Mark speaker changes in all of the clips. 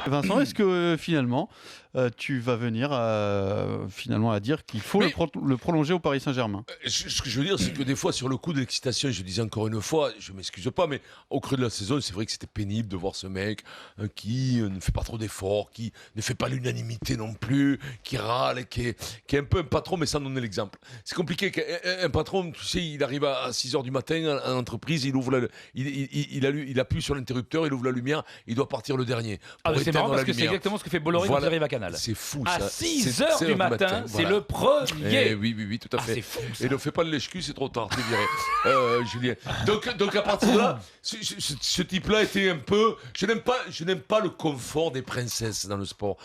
Speaker 1: Vincent, est-ce que finalement tu vas venir finalement à dire qu'il faut le prolonger au Paris Saint-Germain?
Speaker 2: Ce que je veux dire, c'est que des fois, sur le coup de l'excitation, je disais encore une fois, je ne m'excuse pas, mais au creux de la saison, c'est vrai que c'était pénible de voir ce mec qui ne fait pas trop d'efforts, qui ne fait pas l'unanimité non plus, qui râle, qui est un peu un patron, mais sans donner l'exemple. C'est compliqué. Un patron, tu sais, il arrive à 6h du matin en entreprise, il appuie sur l'interrupteur, il ouvre la lumière, il doit partir le dernier.
Speaker 3: C'est marrant parce que c'est exactement ce que fait Bolloré quand il arrive à Canal.
Speaker 2: C'est fou,
Speaker 3: ça. À 6h du matin, c'est
Speaker 2: voilà.
Speaker 3: le premier.
Speaker 2: Oui, tout à fait.
Speaker 3: C'est fou, ça.
Speaker 2: Et ne fais pas le lèche-cul, c'est trop tard, t'es viré, Julien. Donc à partir de là, ce type-là était un peu... Je n'aime pas le confort des princesses dans le sport.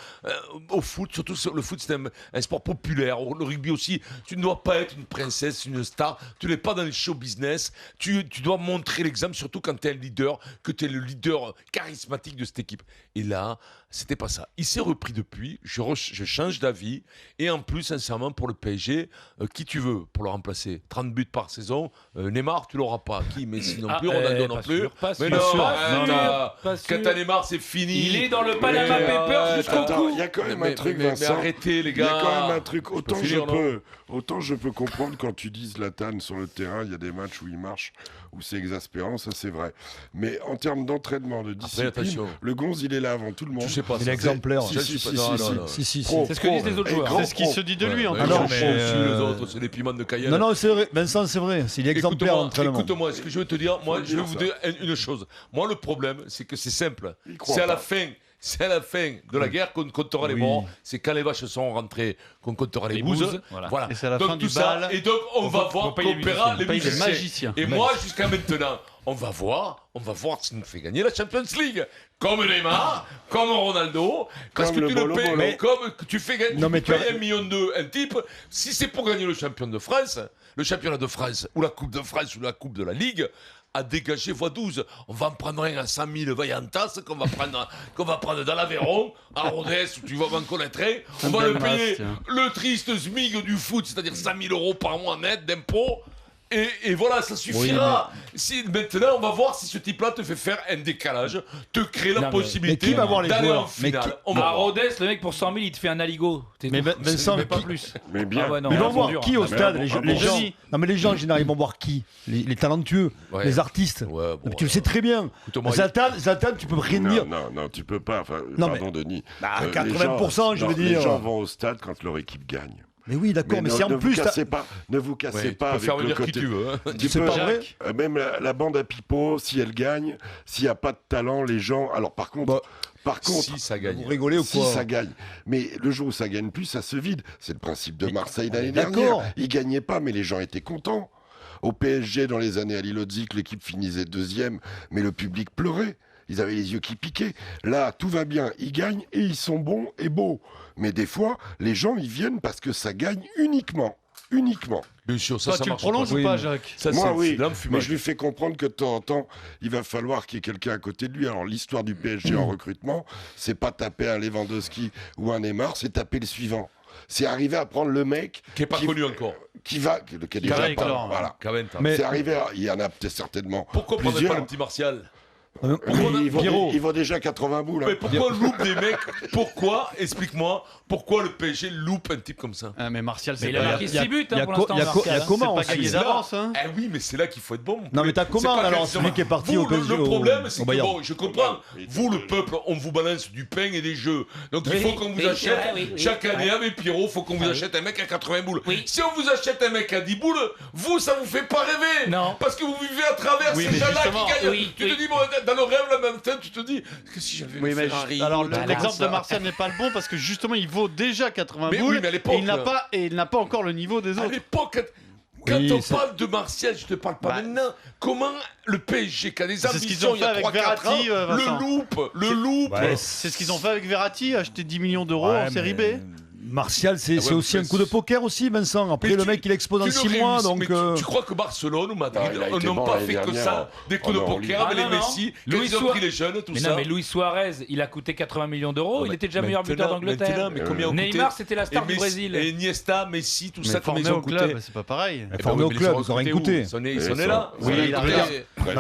Speaker 2: Au foot, surtout le foot, c'est un sport populaire. Le rugby aussi, tu ne dois pas être une princesse, une star. Tu n'es pas dans le show business. Tu dois montrer l'exemple, surtout quand tu es un leader, que tu es le leader charismatique de cette équipe. Et là, c'était pas ça. Il s'est repris depuis, je change d'avis, et en plus, sincèrement, pour le PSG, qui tu veux pour le remplacer? 30 buts par saison, Neymar, tu l'auras pas. Qui? Messi non plus, Ronaldo non plus. Mais non, quand t'as Neymar, c'est fini.
Speaker 3: Il est dans le Panama Papers jusqu'au cou.
Speaker 4: Il y a quand même un truc, Vincent.
Speaker 2: Mais arrêtez, les gars.
Speaker 4: Il y a quand même un truc. Autant je peux comprendre quand tu dis Zlatan sur le terrain, il y a des matchs où il marche, où c'est exaspérant, ça c'est vrai. Mais en termes d'entraînement, de discipline, le Gonze, il est là avant tout le monde.
Speaker 2: Je sais pas.
Speaker 5: Il est exemplaire.
Speaker 4: Si.
Speaker 3: C'est ce que disent les autres joueurs.
Speaker 1: C'est ce qui se dit de lui en tout cas.
Speaker 2: Non, les autres, c'est les piments de Cayenne.
Speaker 5: Non, c'est vrai, Vincent, c'est vrai. Il est exemplaire en entraînement.
Speaker 2: Écoute-moi, ce que je veux te dire, moi, je vais vous dire une chose. Moi, le problème, c'est que c'est simple. C'est à la fin. C'est à la fin de la guerre qu'on comptera les morts. C'est quand les vaches sont rentrées qu'on comptera les bouses. Voilà.
Speaker 1: Et c'est à la
Speaker 2: donc
Speaker 1: fin
Speaker 2: tout
Speaker 1: du
Speaker 2: ça.
Speaker 1: bal.
Speaker 2: Et donc on va voir qu'on paiera les
Speaker 1: magiciens.
Speaker 2: Et moi, jusqu'à maintenant, on va voir s'il nous fait gagner la Champions League. Comme Neymar, comme Ronaldo, parce que tu le payes, comme tu fais gagner, tu payes 1,2 million un type. Si c'est pour gagner le championnat de France, ou la Coupe de France, ou la Coupe de la Ligue, à dégager x12. On va en prendre un à 100 000 vaillantas qu'on va prendre dans l'Aveyron, à Rodez, où tu vas m'en connaître un. On va le payer le triste SMIC du foot, c'est-à-dire 100 000 euros par mois net d'impôts. Et voilà, ça suffira. Maintenant, on va voir si ce type-là te fait faire un décalage, te crée la possibilité d'aller en finale.
Speaker 3: À Rodez, le mec pour 100 000, il te fait un aligot.
Speaker 5: Mais Vincent,
Speaker 3: pas plus.
Speaker 4: Mais bien.
Speaker 5: Ils vont voir qui au stade? Les gens. Non, mais les gens en général, ils vont voir qui? Les talentueux, les artistes. Tu le sais très bien. Zlatan, tu peux rien dire.
Speaker 4: Non, tu peux pas. Pardon, Denis.
Speaker 5: 80%, je veux dire.
Speaker 4: Les gens vont au stade quand leur équipe gagne.
Speaker 5: Mais oui, d'accord, mais c'est en plus.
Speaker 4: Ne vous cassez pas avec
Speaker 2: faire
Speaker 4: le
Speaker 2: venir
Speaker 4: côté.
Speaker 2: qui tu veux.
Speaker 5: C'est pas vrai.
Speaker 4: Même la bande à Pipo, si elle gagne, s'il n'y a pas de talent, les gens. Alors par contre.
Speaker 2: Si ça gagne.
Speaker 5: Vous rigolez ou quoi?
Speaker 4: Si ça gagne. Mais le jour où ça gagne plus, ça se vide. C'est le principe de Marseille l'année dernière. Ils gagnaient pas, mais les gens étaient contents. Au PSG, dans les années à Lilodzik, l'équipe finissait deuxième, mais le public pleurait. Ils avaient les yeux qui piquaient. Là, tout va bien. Ils gagnent et ils sont bons et beaux. Mais des fois, les gens, ils viennent parce que ça gagne uniquement.
Speaker 2: Bien sûr, ça
Speaker 1: tu le
Speaker 2: marche
Speaker 1: prolonges ou pas, Jacques?
Speaker 4: Moi, oui, mais je lui fais comprendre que de temps en temps, il va falloir qu'il y ait quelqu'un à côté de lui. Alors, l'histoire du PSG en recrutement, c'est pas taper un Lewandowski ou un Neymar, c'est taper le suivant. C'est arriver à prendre le mec
Speaker 2: qui n'est pas connu encore.
Speaker 4: Qui est déjà pas. Voilà.
Speaker 2: Mais
Speaker 4: c'est arrivé, il y en a peut-être certainement.
Speaker 2: Pourquoi on ne pas le petit Martial?
Speaker 4: Il vaut déjà 80 boules.
Speaker 2: Mais pourquoi on loupe des mecs? Pourquoi? Explique-moi. Pourquoi le PSG loupe un type comme ça?
Speaker 1: Mais Martial, c'est
Speaker 3: il a marqué 6 buts pour l'instant.
Speaker 5: Il y a comment
Speaker 1: c'est pas gagné d'avance.
Speaker 2: Oui, mais c'est là qu'il faut être bon.
Speaker 5: Non, mais t'as comment alors celui qui est parti au PSG?
Speaker 2: Le problème, c'est que bon, je comprends. Vous, le peuple, on vous balance du pain et des jeux. Donc il faut qu'on vous achète chaque année avec Pierrot. Il faut qu'on vous achète un mec à 80 boules. Si on vous achète un mec à 10 boules, vous, ça vous fait pas rêver.
Speaker 3: Non.
Speaker 2: Parce que vous vivez à travers ces gens-là qui gagnent. Tu te dis, bon, dans le rêve, la même tête, tu te dis que si j'avais une Ferrari.
Speaker 1: Alors l'exemple de Martial n'est pas le bon parce que justement il vaut déjà 80 boules et il n'a pas encore le niveau des autres.
Speaker 2: À l'époque, quand on parle de Martial, je te parle pas maintenant. Comment le PSG, qui a des ambitions il y a 3-4 ans, le loupe.
Speaker 1: C'est ce qu'ils ont fait avec Verratti, acheter 10 millions d'euros en série B.
Speaker 5: Martial, c'est aussi un coup de poker aussi, Vincent. Après, le mec, il expose en 6 mois. Donc,
Speaker 2: tu crois que Barcelone ou Madrid n'ont pas fait que ça, des coups de poker avec les Messi, ils ont pris les jeunes, tout ça?
Speaker 3: Non, mais Luis Suarez, il a coûté 80 millions d'euros. Il était déjà meilleur buteur d'Angleterre. Neymar, c'était la star du Brésil.
Speaker 2: Et Iniesta, Messi, tout ça,
Speaker 1: comme ils ont coûté. C'est pas pareil.
Speaker 5: Formé au club, ils ont rien coûté.
Speaker 2: Ils sont nés là.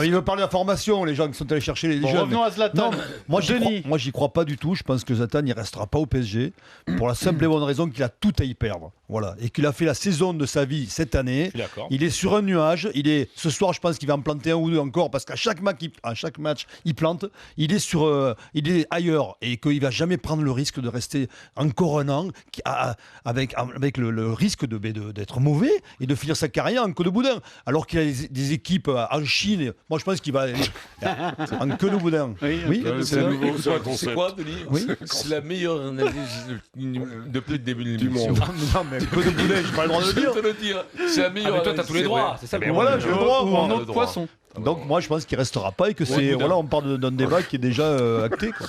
Speaker 5: Il veut parler de la formation, les gens qui sont allés chercher les jeunes.
Speaker 1: Revenons à Zlatan.
Speaker 5: Moi, j'y crois pas du tout. Je pense que Zlatan, il restera pas au PSG pour la simple et bonne raison qu'il a tout à y perdre. Voilà. Et qu'il a fait la saison de sa vie cette année. Il est sur un nuage. Ce soir, je pense qu'il va en planter un ou deux encore parce qu'à chaque match, il plante. Il est ailleurs et qu'il va jamais prendre le risque de rester encore un an avec le risque d'être mauvais et de finir sa carrière en queue de boudin. Alors qu'il a des équipes en Chine. Moi, je pense qu'il va aller en queue de boudin.
Speaker 2: Oui. C'est quoi, Denis? C'est la meilleure analyse depuis le début de l'émission.
Speaker 5: Non, mais queue de boudin, j'ai pas le droit de le dire.
Speaker 2: C'est la meilleure.
Speaker 3: Toi, t'as tous les droits. C'est ça.
Speaker 5: Mais voilà, j'ai le droit.
Speaker 1: Ou en autre poisson.
Speaker 5: Donc moi, je pense qu'il restera pas et que on parle d'un débat qui est déjà acté, quoi.